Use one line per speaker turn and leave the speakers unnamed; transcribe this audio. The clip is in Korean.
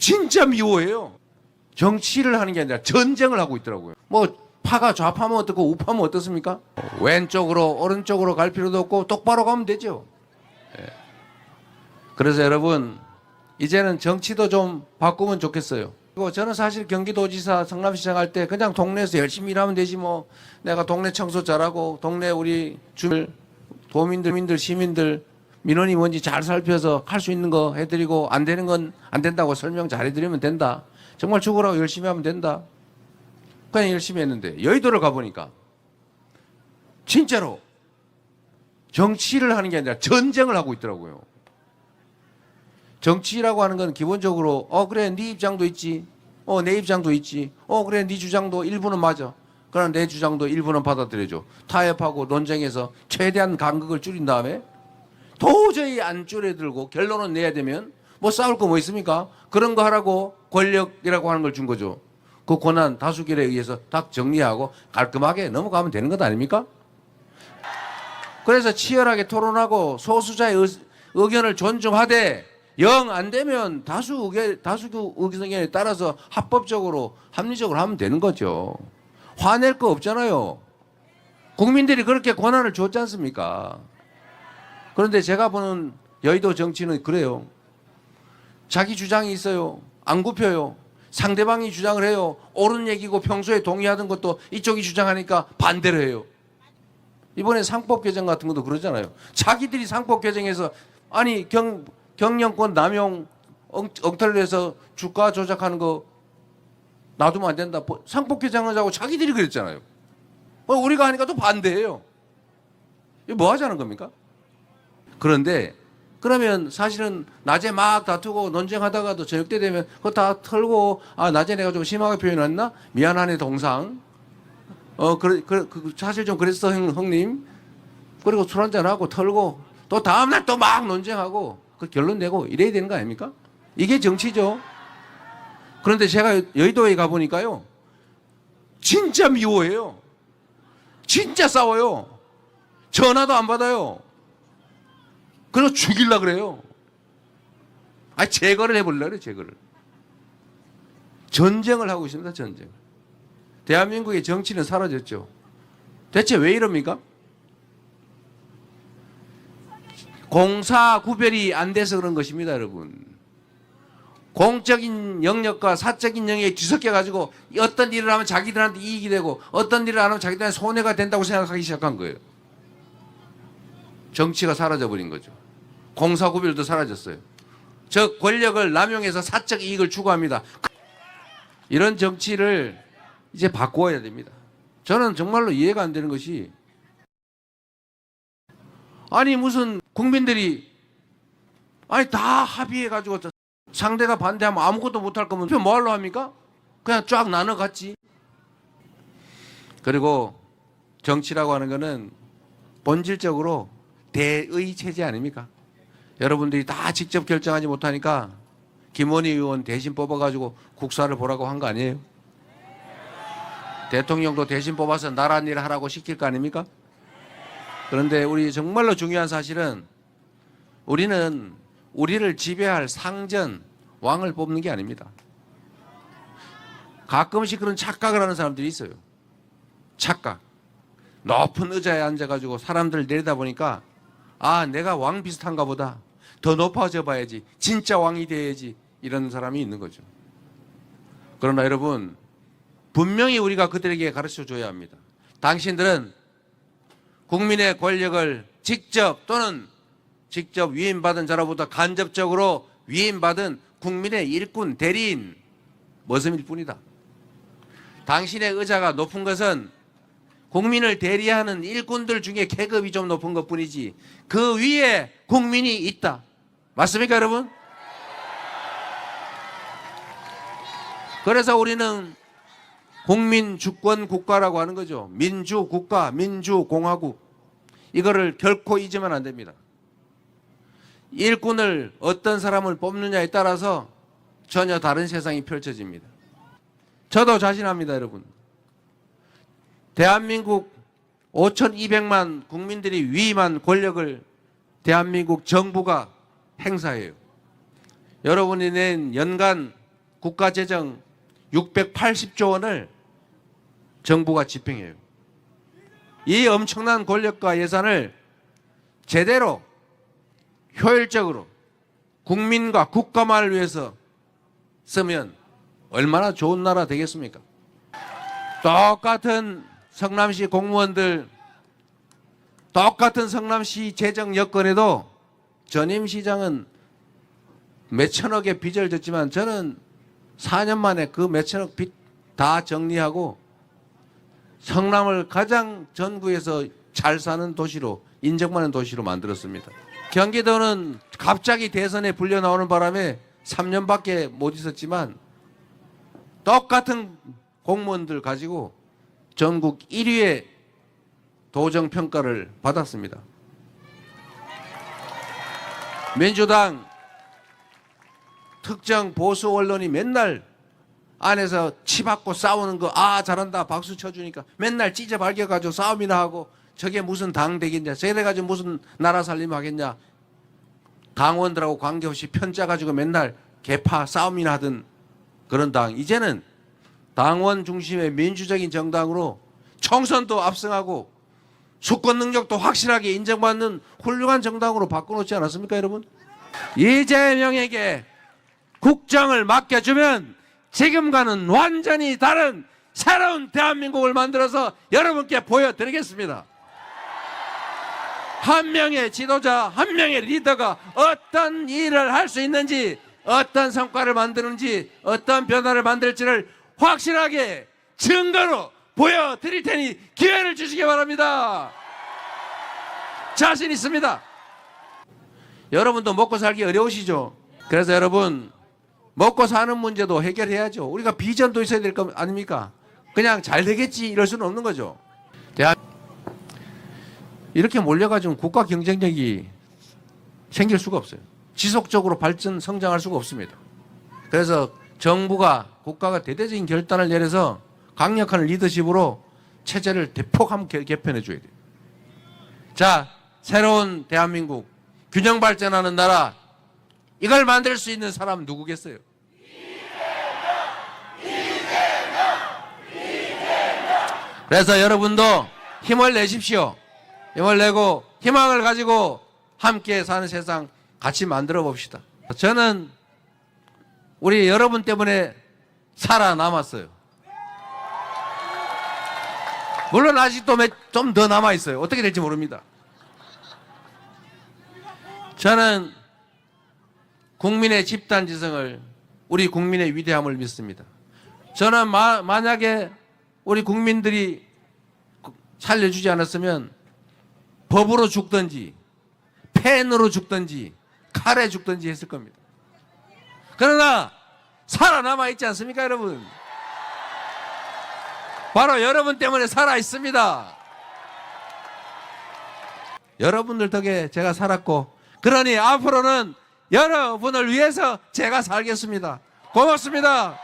진짜 미워해요. 정치를 하는 게 아니라 전쟁을 하고 있더라고요. 뭐 파가 좌파면 어떻고 우파면 어떻습니까? 왼쪽으로 오른쪽으로 갈 필요도 없고 똑바로 가면 되죠. 예. 그래서 여러분 이제는 정치도 좀 바꾸면 좋겠어요. 그리고 저는 사실 경기도지사 성남시장 할 때 그냥 동네에서 열심히 일하면 되지 뭐 내가 동네 청소 잘하고 동네 우리 주민 도민들 시민들 민원이 뭔지 잘 살펴서 할 수 있는 거 해드리고 안 되는 건 안 된다고 설명 잘 해드리면 된다. 정말 죽으라고 열심히 하면 된다. 그냥 열심히 했는데 여의도를 가보니까 진짜로 정치를 하는 게 아니라 전쟁을 하고 있더라고요. 정치라고 하는 건 기본적으로 그래 네 입장도 있지. 내 입장도 있지. 그래 네 주장도 일부는 맞아. 그러나 내 주장도 일부는 받아들여줘. 타협하고 논쟁해서 최대한 간극을 줄인 다음에 도저히 안 줄여들고 결론을 내야 되면 뭐 싸울 거 뭐 있습니까? 그런 거 하라고 권력이라고 하는 걸 준 거죠. 그 권한 다수결에 의해서 딱 정리하고 깔끔하게 넘어가면 되는 것 아닙니까? 그래서 치열하게 토론하고 소수자의 의견을 존중하되 영 안 되면 다수 의견에 따라서 합법적으로 합리적으로 하면 되는 거죠. 화낼 거 없잖아요. 국민들이 그렇게 권한을 줬지 않습니까? 그런데 제가 보는 여의도 정치는 그래요. 자기 주장이 있어요. 안 굽혀요. 상대방이 주장을 해요. 옳은 얘기고 평소에 동의하던 것도 이쪽이 주장하니까 반대로 해요. 이번에 상법 개정 같은 것도 그러잖아요. 자기들이 상법 개정해서 아니 경영권 남용 엉터리를 해서 주가 조작하는 거 놔두면 안 된다. 상법 개정하자고 자기들이 그랬잖아요. 우리가 하니까 또 반대해요. 이거 뭐 하자는 겁니까? 그런데 그러면 사실은 낮에 막 다투고 논쟁하다가도 저녁 때 되면 그거 다 털고 낮에 내가 좀 심하게 표현했나? 미안하네 동상. 사실 좀 그랬어 형님. 그리고 술 한잔하고 털고 또 다음날 또 막 논쟁하고 그 결론 내고 이래야 되는 거 아닙니까? 이게 정치죠. 그런데 제가 여의도에 가보니까요. 진짜 미워해요. 진짜 싸워요. 전화도 안 받아요. 그래서 죽이려고 그래요. 제거를 해보려고 그래요. 제거를. 전쟁을 하고 있습니다. 전쟁. 대한민국의 정치는 사라졌죠. 대체 왜 이럽니까? 공사 구별이 안 돼서 그런 것입니다. 여러분. 공적인 영역과 사적인 영역이 뒤섞여 가지고 어떤 일을 하면 자기들한테 이익이 되고 어떤 일을 안 하면 자기들한테 손해가 된다고 생각하기 시작한 거예요. 정치가 사라져버린 거죠. 공사구별도 사라졌어요. 저 권력을 남용해서 사적 이익을 추구합니다. 이런 정치를 이제 바꾸어야 됩니다. 저는 정말로 이해가 안 되는 것이 아니 무슨 국민들이 다 합의해가지고 상대가 반대하면 아무것도 못할 거면 뭐하러 합니까? 그냥 쫙 나눠 갔지. 그리고 정치라고 하는 거는 본질적으로 대의 체제 아닙니까? 여러분들이 다 직접 결정하지 못하니까 김원희 의원 대신 뽑아가지고 국사를 보라고 한 거 아니에요? 대통령도 대신 뽑아서 나란 일을 하라고 시킬 거 아닙니까? 그런데 우리 정말로 중요한 사실은 우리는 우리를 지배할 상전, 왕을 뽑는 게 아닙니다. 가끔씩 그런 착각을 하는 사람들이 있어요. 착각. 높은 의자에 앉아가지고 사람들 내려다보니까 내가 왕 비슷한가 보다. 더 높아져 봐야지. 진짜 왕이 돼야지. 이런 사람이 있는 거죠. 그러나 여러분 분명히 우리가 그들에게 가르쳐줘야 합니다. 당신들은 국민의 권력을 직접 또는 직접 위임받은 자로부터 간접적으로 위임받은 국민의 일꾼, 대리인, 머슴일 뿐이다. 당신의 의자가 높은 것은 국민을 대리하는 일꾼들 중에 계급이 좀 높은 것뿐이지 그 위에 국민이 있다. 맞습니까 여러분? 그래서 우리는 국민주권 국가라고 하는 거죠. 민주국가, 민주공화국. 이거를 결코 잊으면 안 됩니다. 일꾼을 어떤 사람을 뽑느냐에 따라서 전혀 다른 세상이 펼쳐집니다. 저도 자신합니다, 여러분. 대한민국 5,200만 국민들이 위임한 권력을 대한민국 정부가 행사해요. 여러분이 낸 연간 국가재정 680조 원을 정부가 집행해요. 이 엄청난 권력과 예산을 제대로 효율적으로 국민과 국가만을 위해서 쓰면 얼마나 좋은 나라 되겠습니까? 똑같은 성남시 공무원들, 똑같은 성남시 재정 여건에도 전임 시장은 몇천억의 빚을 졌지만 저는 4년 만에 그 몇천억 빚 다 정리하고 성남을 가장 전국에서 잘 사는 도시로, 인정받는 도시로 만들었습니다. 경기도는 갑자기 대선에 불려 나오는 바람에 3년밖에 못 있었지만 똑같은 공무원들 가지고 전국 1위의 도정평가를 받았습니다. 민주당 특정 보수 언론이 맨날 안에서 치받고 싸우는 거, 아 잘한다 박수 쳐주니까 맨날 찢어 밝혀가지고 싸움이나 하고, 저게 무슨 당 되겠냐, 저래 가지고 무슨 나라 살림 하겠냐, 당원들하고 관계없이 편짜 가지고 맨날 개파 싸움이나 하던 그런 당, 이제는 당원 중심의 민주적인 정당으로 총선도 압승하고 수권 능력도 확실하게 인정받는 훌륭한 정당으로 바꿔놓지 않았습니까, 여러분? 이재명에게 국정을 맡겨주면 지금과는 완전히 다른 새로운 대한민국을 만들어서 여러분께 보여드리겠습니다. 한 명의 지도자, 한 명의 리더가 어떤 일을 할 수 있는지, 어떤 성과를 만드는지, 어떤 변화를 만들지를 확실하게 증거로 보여드릴 테니 기회를 주시기 바랍니다. 자신 있습니다. 여러분도 먹고 살기 어려우시죠? 그래서 여러분, 먹고 사는 문제도 해결해야죠. 우리가 비전도 있어야 될 거 아닙니까? 그냥 잘 되겠지 이럴 수는 없는 거죠. 이렇게 몰려가지고 국가 경쟁력이 생길 수가 없어요. 지속적으로 발전, 성장할 수가 없습니다. 그래서 정부가, 국가가 대대적인 결단을 내려서 강력한 리더십으로 체제를 대폭 한번 개편해 줘야 돼요. 자, 새로운 대한민국, 균형 발전하는 나라, 이걸 만들 수 있는 사람은 누구겠어요? 그래서 여러분도 힘을 내십시오. 힘을 내고 희망을 가지고 함께 사는 세상 같이 만들어 봅시다. 저는 우리 여러분 때문에 살아남았어요. 물론 아직도 좀 더 남아있어요. 어떻게 될지 모릅니다. 저는 국민의 집단지성을, 우리 국민의 위대함을 믿습니다. 저는 만약에 우리 국민들이 살려주지 않았으면 법으로 죽든지 펜으로 죽든지 칼에 죽든지 했을 겁니다. 그러나 살아남아 있지 않습니까, 여러분? 바로 여러분 때문에 살아 있습니다. 여러분들 덕에 제가 살았고, 그러니 앞으로는 여러분을 위해서 제가 살겠습니다. 고맙습니다.